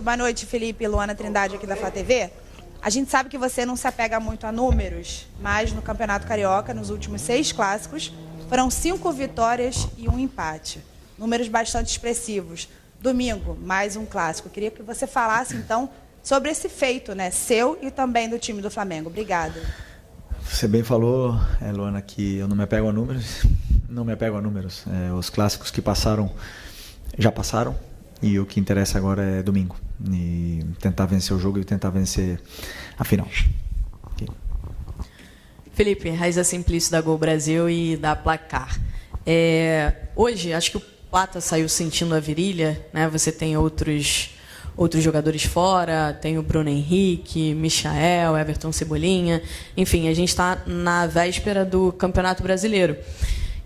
Boa noite, Felipe. Luana Trindade aqui da Flá TV. A gente sabe que você não se apega muito a números, mas no Campeonato Carioca, nos últimos 6 clássicos, foram 5 vitórias e 1 empate. Números bastante expressivos. Domingo, mais um clássico. Eu queria que você falasse, então, sobre esse feito, né, seu e também do time do Flamengo. Obrigada. Você bem falou, Luana, que eu não me apego a números. Não me apego a números. Os clássicos que passaram, já passaram. E o que interessa agora é domingo. E tentar vencer o jogo e tentar vencer a final. Okay. Felipe, Raiza Simplício da Gol Brasil e da Placar. Hoje, acho que o Plata saiu sentindo a virilha, né? Você tem outros jogadores fora, tem o Bruno Henrique, Michael, Everton Cebolinha. Enfim, a gente está na véspera do Campeonato Brasileiro.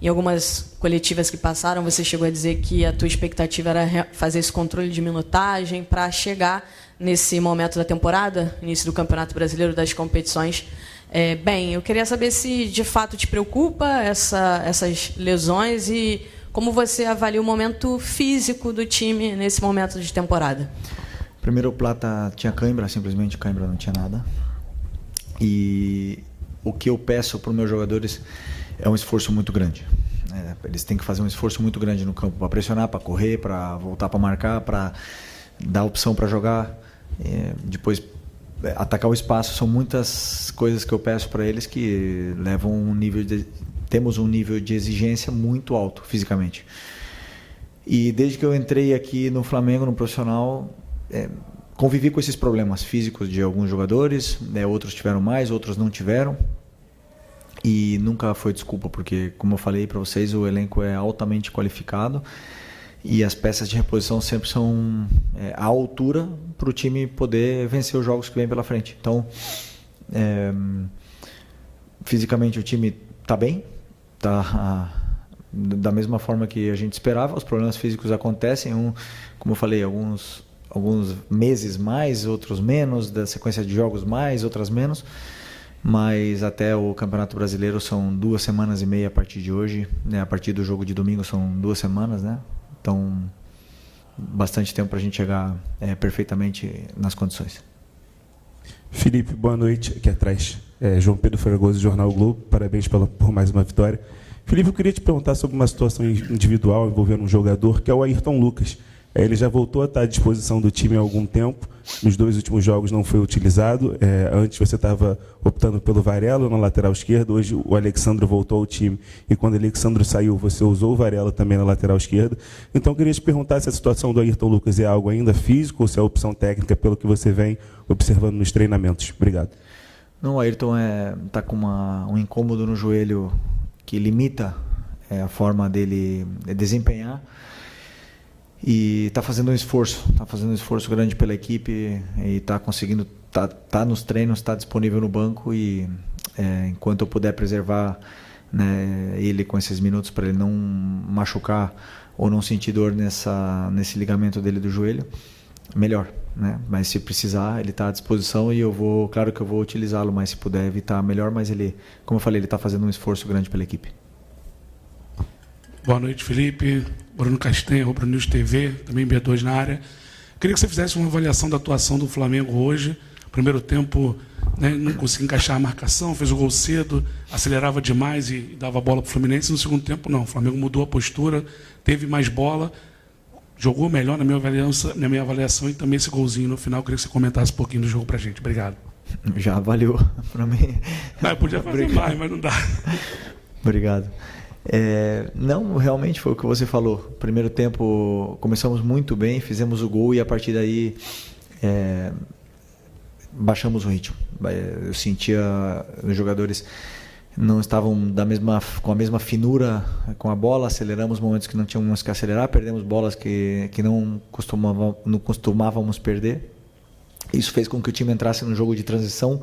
Em algumas coletivas que passaram, você chegou a dizer que a tua expectativa era fazer esse controle de minutagem para chegar nesse momento da temporada, início do Campeonato Brasileiro, das competições. Eu queria saber se de fato te preocupa essas lesões e como você avalia o momento físico do time nesse momento de temporada. Primeiro, o Plata tinha cãibra, simplesmente cãibra, não tinha nada. E o que eu peço para os meus jogadores é um esforço muito grande. Eles têm que fazer um esforço muito grande no campo para pressionar, para correr, para voltar para marcar, para dar opção para jogar. Depois, atacar o espaço. São muitas coisas que eu peço para eles que levam temos um nível de exigência muito alto fisicamente. E desde que eu entrei aqui no Flamengo, no profissional, convivi com esses problemas físicos de alguns jogadores, outros tiveram mais, outros não tiveram. E nunca foi desculpa, porque, como eu falei para vocês, o elenco é altamente qualificado e as peças de reposição sempre são à altura para o time poder vencer os jogos que vem pela frente. Então, fisicamente o time está bem, está da mesma forma que a gente esperava. Os problemas físicos acontecem, como eu falei, alguns meses mais, outros menos, da sequência de jogos mais, outras menos. Mas até o Campeonato Brasileiro são 2 semanas e meia a partir de hoje, né? A partir do jogo de domingo são 2 semanas, né? Então, bastante tempo para a gente chegar perfeitamente nas condições. Felipe, boa noite. Aqui atrás, João Pedro Fragoso, Jornal o Globo. Parabéns por mais uma vitória. Felipe, eu queria te perguntar sobre uma situação individual envolvendo um jogador, que é o Ayrton Lucas. Ele já voltou a estar à disposição do time há algum tempo. Nos 2 últimos jogos não foi utilizado. Antes você estava optando pelo Varela na lateral esquerda. Hoje o Alexandro voltou ao time. E quando o Alexandro saiu, você usou o Varela também na lateral esquerda. Então, eu queria te perguntar se a situação do Ayrton Lucas é algo ainda físico ou se é opção técnica, pelo que você vem observando nos treinamentos. Obrigado. Não, o Ayrton está com um incômodo no joelho que limita a forma dele desempenhar. E está fazendo um esforço grande pela equipe e está conseguindo, tá nos treinos, está disponível no banco e enquanto eu puder preservar, né, ele com esses minutos para ele não machucar ou não sentir dor nesse ligamento dele do joelho, melhor, né? Mas se precisar, ele está à disposição e claro que eu vou utilizá-lo, mas se puder evitar, melhor. Mas ele, como eu falei, ele está fazendo um esforço grande pela equipe. Boa noite, Felipe. Bruno Castanha, Rubro News TV, também B2 na área. Queria que você fizesse uma avaliação da atuação do Flamengo hoje. Primeiro tempo, né, não conseguia encaixar a marcação, fez o gol cedo, acelerava demais e dava a bola para o Fluminense. No segundo tempo, não. O Flamengo mudou a postura, teve mais bola, jogou melhor na minha avaliação e também esse golzinho no final. Queria que você comentasse um pouquinho do jogo para a gente. Obrigado. Já avaliou para mim. Podia fazer mais, mas não dá. Obrigado. Não, realmente foi o que você falou. Primeiro tempo começamos muito bem, fizemos o gol e a partir daí baixamos o ritmo. Eu sentia os jogadores não estavam com a mesma finura com a bola, aceleramos momentos que não tínhamos que acelerar, perdemos bolas que não costumávamos perder. Isso fez com que o time entrasse no jogo de transição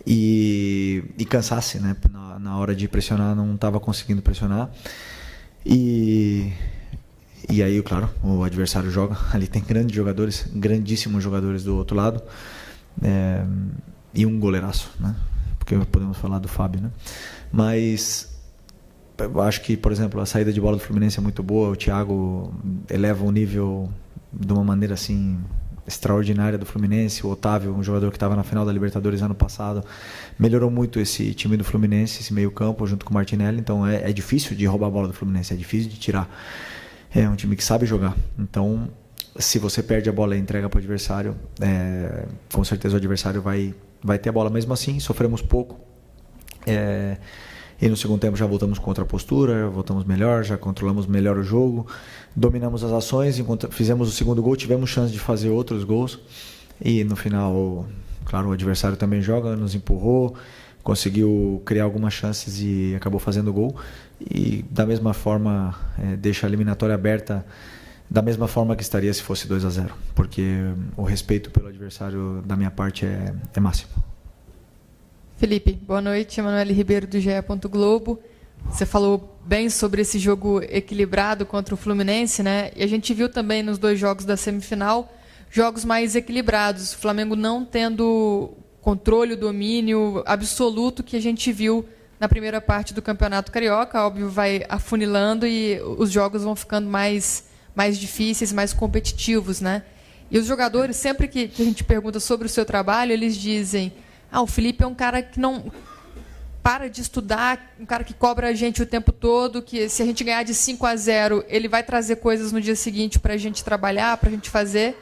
e cansasse, né? Na hora de pressionar não estava conseguindo pressionar e aí, claro, o adversário joga, ali tem grandes jogadores, grandíssimos jogadores do outro lado, e um goleiraço, né? Porque podemos falar do Fábio, né? Mas eu acho que, por exemplo, a saída de bola do Fluminense é muito boa, o Thiago eleva o nível de uma maneira assim extraordinária do Fluminense. O Otávio, um jogador que estava na final da Libertadores ano passado, melhorou muito esse time do Fluminense, esse meio campo, junto com o Martinelli. Então é difícil de roubar a bola do Fluminense, é difícil de tirar. É um time que sabe jogar. Então, se você perde a bola e entrega para o adversário, com certeza o adversário vai ter a bola. Mesmo assim, sofremos pouco. E no segundo tempo já voltamos com outra postura, voltamos melhor, já controlamos melhor o jogo, dominamos as ações, enquanto fizemos o segundo gol, tivemos chance de fazer outros gols. E no final, claro, o adversário também joga, nos empurrou, conseguiu criar algumas chances e acabou fazendo gol. E da mesma forma, deixa a eliminatória aberta da mesma forma que estaria se fosse 2-0, porque o respeito pelo adversário da minha parte é máximo. Felipe, boa noite. Emanuele Ribeiro, do GE. Globo. Você falou bem sobre esse jogo equilibrado contra o Fluminense, né? E a gente viu também nos 2 jogos da semifinal, jogos mais equilibrados. O Flamengo não tendo controle, o domínio absoluto que a gente viu na primeira parte do Campeonato Carioca. Óbvio, vai afunilando e os jogos vão ficando mais difíceis, mais competitivos, né? E os jogadores, sempre que a gente pergunta sobre o seu trabalho, eles dizem: o Felipe é um cara que não para de estudar, um cara que cobra a gente o tempo todo, que se a gente ganhar de 5-0, ele vai trazer coisas no dia seguinte para a gente trabalhar, para a gente fazer.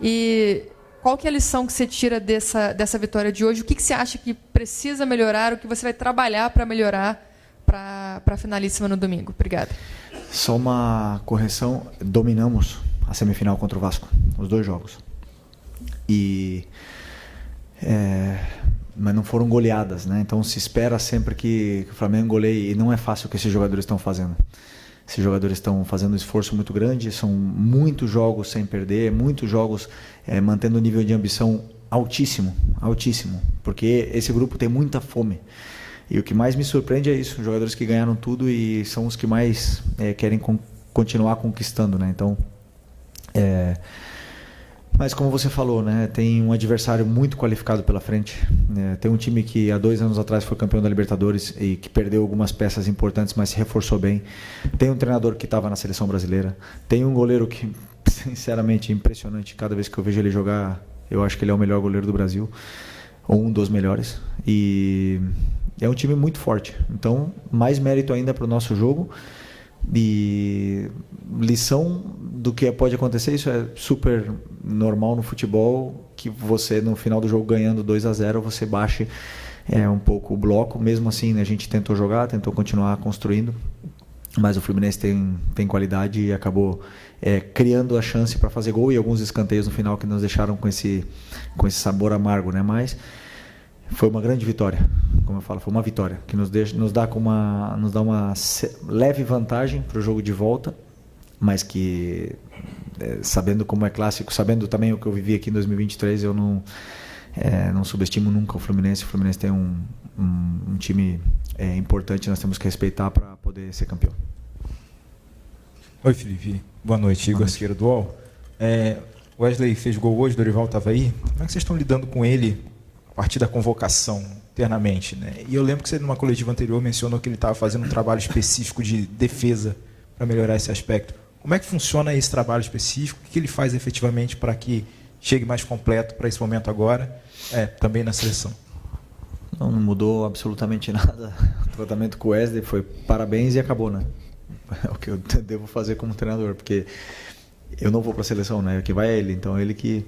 E qual que é a lição que você tira dessa vitória de hoje? O que você acha que precisa melhorar, o que você vai trabalhar para melhorar para a finalíssima no domingo? Obrigada. Só uma correção, dominamos a semifinal contra o Vasco, os 2 jogos. Mas não foram goleadas, né? Então se espera sempre que o Flamengo goleie, e não é fácil o que esses jogadores estão fazendo. Esses jogadores estão fazendo um esforço muito grande, são muitos jogos sem perder, muitos jogos mantendo um nível de ambição altíssimo, porque esse grupo tem muita fome. E o que mais me surpreende é isso, jogadores que ganharam tudo e são os que mais querem continuar conquistando, né? Então, mas como você falou, né, tem um adversário muito qualificado pela frente. Tem um time que há 2 anos atrás foi campeão da Libertadores e que perdeu algumas peças importantes, mas se reforçou bem. Tem um treinador que estava na seleção brasileira. Tem um goleiro que, sinceramente, é impressionante. Cada vez que eu vejo ele jogar, eu acho que ele é o melhor goleiro do Brasil, ou um dos melhores. E é um time muito forte. Então, mais mérito ainda para o nosso jogo. E lição do que pode acontecer, isso é super normal no futebol, que você no final do jogo ganhando 2-0, você baixe um pouco o bloco. Mesmo assim, né, a gente tentou jogar, tentou continuar construindo, mas o Fluminense tem qualidade e acabou criando a chance para fazer gol e alguns escanteios no final que nos deixaram com esse sabor amargo, né? Mas foi uma grande vitória, como eu falo, foi uma vitória que nos dá uma leve vantagem para o jogo de volta, mas que, sabendo como é clássico, sabendo também o que eu vivi aqui em 2023, eu não subestimo nunca o Fluminense. O Fluminense tem um time importante, nós temos que respeitar para poder ser campeão. Oi, Felipe. Boa noite, Igor Siqueira do UOL. Wesley fez gol hoje, Dorival estava aí. Como é que vocês estão lidando com ele a partir da convocação internamente, né? E eu lembro que você, numa coletiva anterior, mencionou que ele estava fazendo um trabalho específico de defesa para melhorar esse aspecto. Como é que funciona esse trabalho específico? O que ele faz efetivamente para que chegue mais completo para esse momento agora, também na seleção? Não mudou absolutamente nada. O tratamento com o Wesley foi parabéns e acabou, né? É o que eu devo fazer como treinador, porque eu não vou para a seleção, né? O que vai é ele, então ele que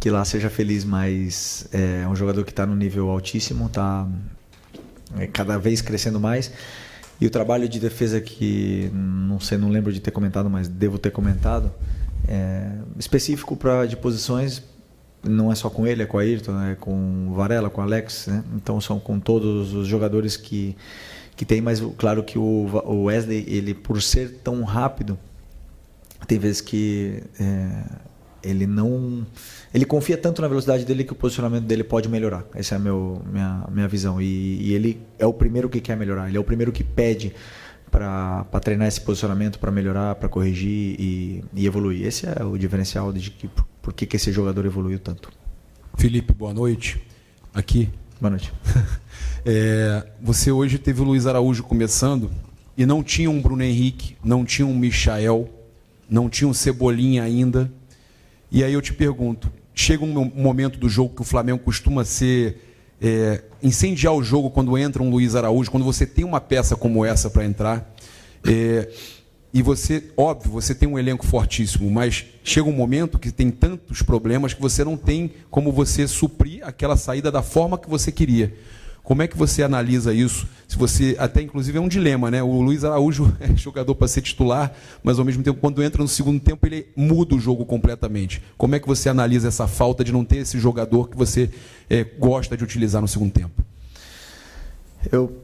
lá seja feliz, mas é um jogador que está no nível altíssimo, está cada vez crescendo mais. E o trabalho de defesa que, não lembro de ter comentado, mas devo ter comentado, específico de posições, não é só com ele, é com o Ayrton, é com o Varela, com o Alex, né? Então são com todos os jogadores que tem, mas claro que o Wesley, ele por ser tão rápido, tem vezes que ele confia tanto na velocidade dele que o posicionamento dele pode melhorar. Essa é a minha visão. E ele é o primeiro que quer melhorar. Ele é o primeiro que pede para treinar esse posicionamento, para melhorar, para corrigir e evoluir. Esse é o diferencial de por que esse jogador evoluiu tanto. Felipe, boa noite. Aqui. Boa noite. Você hoje teve o Luiz Araújo começando e não tinha um Bruno Henrique, não tinha um Michael, não tinha um Cebolinha ainda. E aí eu te pergunto, chega um momento do jogo que o Flamengo costuma incendiar o jogo quando entra um Luiz Araújo, quando você tem uma peça como essa para entrar, e você, óbvio, você tem um elenco fortíssimo, mas chega um momento que tem tantos problemas que você não tem como você suprir aquela saída da forma que você queria. Como é que você analisa isso? Se você, até inclusive é um dilema, né? O Luiz Araújo é jogador para ser titular, mas ao mesmo tempo, quando entra no segundo tempo, ele muda o jogo completamente. Como é que você analisa essa falta de não ter esse jogador que você gosta de utilizar no segundo tempo? Eu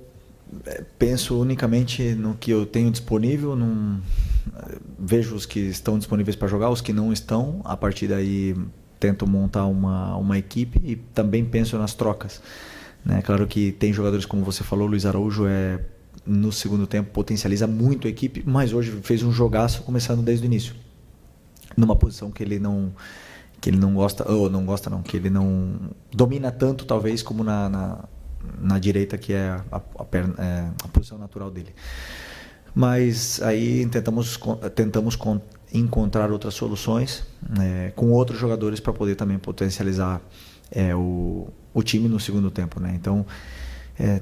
penso unicamente no que eu tenho disponível, vejo os que estão disponíveis para jogar, os que não estão, a partir daí tento montar uma equipe e também penso nas trocas. Claro que tem jogadores, como você falou, Luiz Araújo no segundo tempo potencializa muito a equipe, mas hoje fez um jogaço começando desde o início, numa posição que ele não gosta, que ele não domina tanto talvez como na direita, que é a posição natural dele. Mas aí tentamos encontrar outras soluções com outros jogadores para poder também potencializar o time no segundo tempo, Então,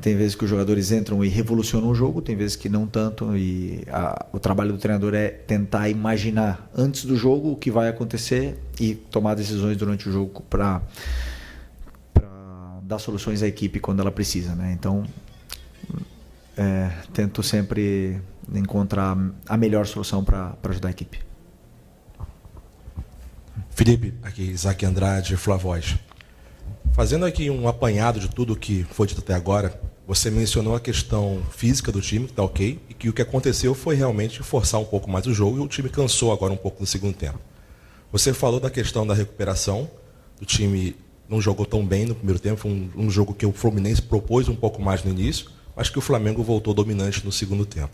tem vezes que os jogadores entram e revolucionam o jogo, tem vezes que não tanto, e o trabalho do treinador é tentar imaginar antes do jogo o que vai acontecer e tomar decisões durante o jogo para dar soluções à equipe quando ela precisa, Então, tento sempre encontrar a melhor solução para ajudar a equipe. Felipe, aqui Isaac Andrade, Flavoz. Fazendo aqui um apanhado de tudo que foi dito até agora, você mencionou a questão física do time, que está ok, e que o que aconteceu foi realmente forçar um pouco mais o jogo, e o time cansou agora um pouco no segundo tempo. Você falou da questão da recuperação, o time não jogou tão bem no primeiro tempo, foi um jogo que o Fluminense propôs um pouco mais no início, mas que o Flamengo voltou dominante no segundo tempo.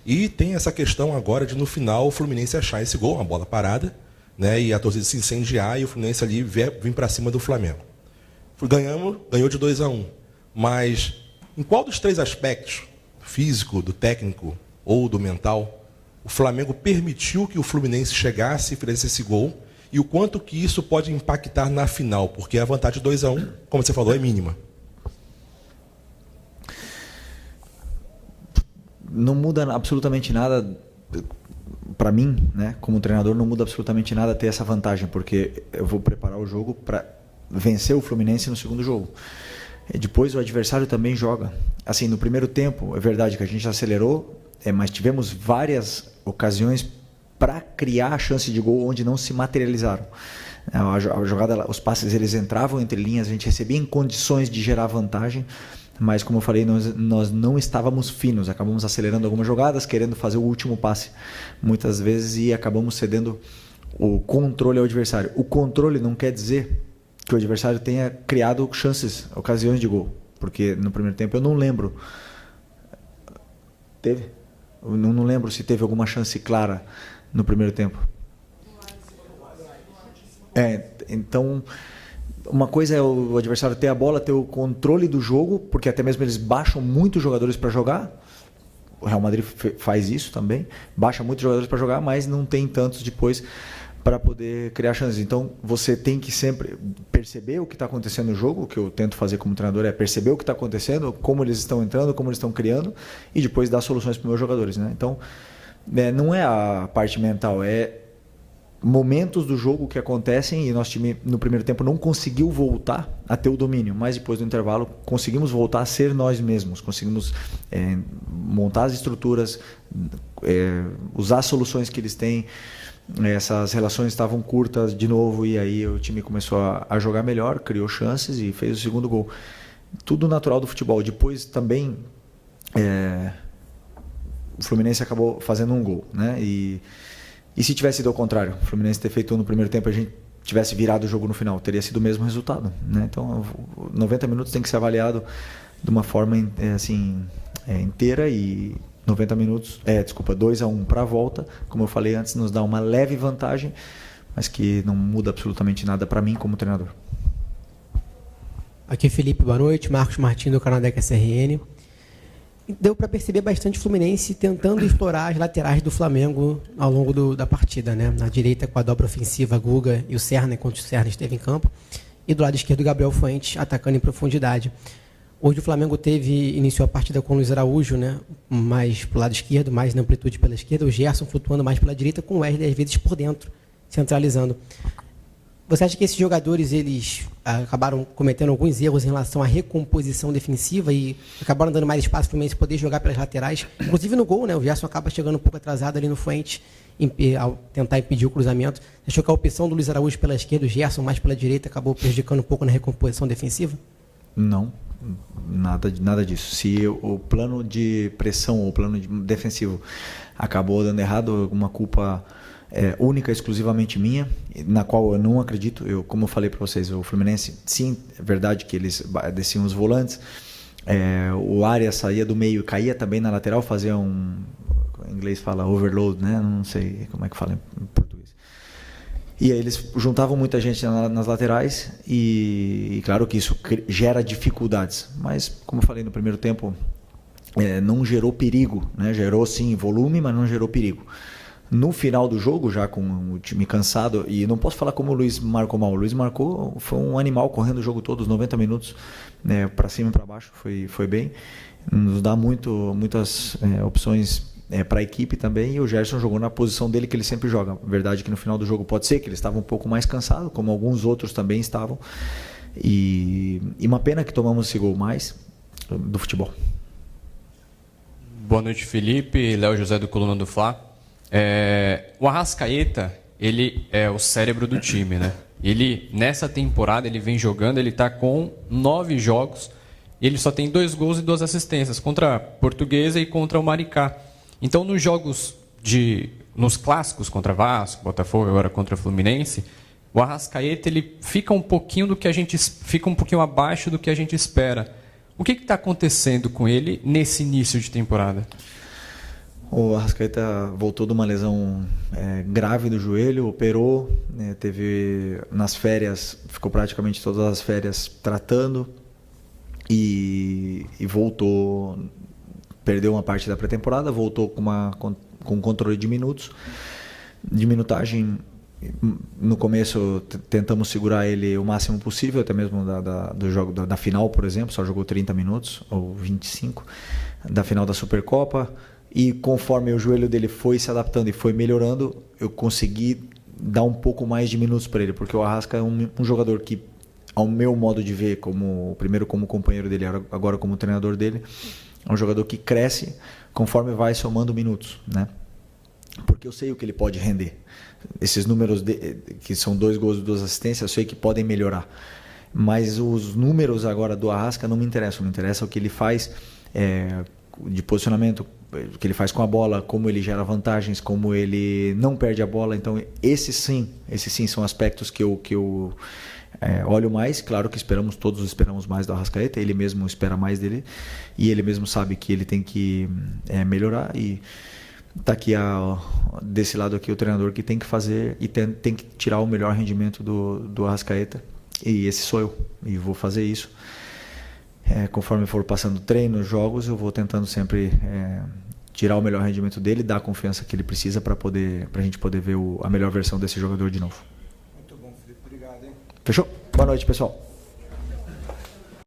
E tem essa questão agora de, no final, o Fluminense achar esse gol, uma bola parada, e a torcida se incendiar e o Fluminense ali vir para cima do Flamengo. Ganhou de 2-1, mas em qual dos três aspectos, físico, do técnico ou do mental, o Flamengo permitiu que o Fluminense chegasse e fizesse esse gol, e o quanto que isso pode impactar na final, porque a vantagem de 2-1, como você falou, é mínima. Não muda absolutamente nada para mim, como treinador, não muda absolutamente nada ter essa vantagem, porque eu vou preparar o jogo para vencer o Fluminense no segundo jogo. E depois o adversário também joga. Assim, no primeiro tempo, é verdade que a gente acelerou, mas tivemos várias ocasiões para criar a chance de gol onde não se materializaram. A jogada, os passes eles entravam entre linhas, a gente recebia em condições de gerar vantagem, mas como eu falei, nós não estávamos finos, acabamos acelerando algumas jogadas, querendo fazer o último passe muitas vezes e acabamos cedendo o controle ao adversário. O controle não quer dizer que o adversário tenha criado chances, ocasiões de gol, porque no primeiro tempo eu não lembro. Teve? Eu não lembro se teve alguma chance clara no primeiro tempo. Então, uma coisa é o adversário ter a bola, ter o controle do jogo, porque até mesmo eles baixam muitos jogadores para jogar. O Real Madrid faz isso também, baixa muitos jogadores para jogar, mas não tem tantos depois para poder criar chances. Então, você tem que sempre perceber o que está acontecendo no jogo. O que eu tento fazer como treinador é perceber o que está acontecendo, como eles estão entrando, como eles estão criando, e depois dar soluções para os meus jogadores. Então, não é a parte mental, é momentos do jogo que acontecem, e nosso time no primeiro tempo não conseguiu voltar a ter o domínio, mas depois do intervalo conseguimos voltar a ser nós mesmos, conseguimos montar as estruturas, usar as soluções que eles têm. Essas relações estavam curtas de novo, e aí o time começou a jogar melhor, criou chances e fez o segundo gol. Tudo natural do futebol. Depois também o Fluminense acabou fazendo um gol, E se tivesse sido ao contrário, o Fluminense ter feito no primeiro tempo, a gente tivesse virado o jogo no final, teria sido o mesmo resultado, Então, 90 minutos tem que ser avaliado de uma forma inteira, e 90 minutos, 2-1 para a volta, como eu falei antes, nos dá uma leve vantagem, mas que não muda absolutamente nada para mim como treinador. Aqui Felipe, boa noite. Marcos Martins do Canadá SRN. deu para perceber bastante o Fluminense tentando explorar as laterais do Flamengo ao longo da partida, né? Na direita, com a dobra ofensiva, Guga e o Serna, enquanto o Serna esteve em campo. E do lado esquerdo, o Gabriel Fuentes atacando em profundidade. Hoje o Flamengo iniciou a partida com o Luiz Araújo, né? Mais para o lado esquerdo, mais na amplitude pela esquerda. O Gerson flutuando mais pela direita, com o Wesley às vezes por dentro, centralizando. Você acha que esses jogadores eles acabaram cometendo alguns erros em relação à recomposição defensiva e acabaram dando mais espaço para o Fluminense poder jogar pelas laterais? Inclusive no gol, né? O Gerson acaba chegando um pouco atrasado ali no Fuentes ao tentar impedir o cruzamento. Você achou que a opção do Luiz Araújo pela esquerda, o Gerson mais pela direita, acabou prejudicando um pouco na recomposição defensiva? Não, nada disso. Se o plano de pressão ou o plano defensivo acabou dando errado, uma culpa única, exclusivamente minha, na qual eu não acredito. Como eu falei para vocês, o Fluminense, sim, é verdade que eles desciam os volantes, o Arias saía do meio e caía também na lateral, fazia em inglês fala overload, né? Não sei como é que fala em português. E aí eles juntavam muita gente nas laterais e claro que isso gera dificuldades, mas como eu falei no primeiro tempo, não gerou perigo, né? Gerou sim volume, mas não gerou perigo. No final do jogo, já com o time cansado, e não posso falar como o Luiz marcou mal. O Luiz marcou, foi um animal correndo o jogo todo, os 90 minutos, né, para cima e para baixo, foi bem. Nos dá muitas opções para a equipe também, e o Gerson jogou na posição dele que ele sempre joga. Verdade que no final do jogo pode ser que ele estava um pouco mais cansado, como alguns outros também estavam. E uma pena que tomamos esse gol mais do futebol. Boa noite, Felipe. Léo José do Coluna do Fla. O Arrascaeta, ele é o cérebro do time, né? Ele, nessa temporada, ele vem jogando, ele está com 9 jogos, e ele só tem 2 gols e 2 assistências, contra a Portuguesa e contra o Maricá. Então, nos jogos nos clássicos, contra Vasco, Botafogo, agora contra o Fluminense, o Arrascaeta, ele fica um pouquinho abaixo do que a gente espera. O que está acontecendo com ele nesse início de temporada? O Arrascaeta voltou de uma lesão grave do joelho, operou, né, teve nas férias, ficou praticamente todas as férias tratando e voltou, perdeu uma parte da pré-temporada, voltou com controle de minutos, de minutagem. No começo tentamos segurar ele o máximo possível, até mesmo do jogo da final, por exemplo, só jogou 30 minutos ou 25 da final da Supercopa. E conforme o joelho dele foi se adaptando e foi melhorando, eu consegui dar um pouco mais de minutos para ele, porque o Arrasca é um jogador que, ao meu modo de ver, primeiro como companheiro dele, agora como treinador dele, é um jogador que cresce conforme vai somando minutos, né? Porque eu sei o que ele pode render. Esses números que são 2 gols e 2 assistências, eu sei que podem melhorar. Mas os números agora do Arrasca não me interessam. Me interessa o que ele faz de posicionamento, o que ele faz com a bola, como ele gera vantagens, como ele não perde a bola. Então, esses sim são aspectos que eu olho mais. Claro que todos esperamos mais do Arrascaeta, ele mesmo espera mais dele e ele mesmo sabe que ele tem que melhorar. E está aqui desse lado aqui o treinador que tem que fazer e tem que tirar o melhor rendimento do Arrascaeta, e esse sou eu, e vou fazer isso. Conforme for passando treinos, jogos, eu vou tentando sempre tirar o melhor rendimento dele, dar a confiança que ele precisa para a gente poder ver a melhor versão desse jogador de novo. Muito bom, Felipe. Obrigado, hein? Fechou? Boa noite, pessoal.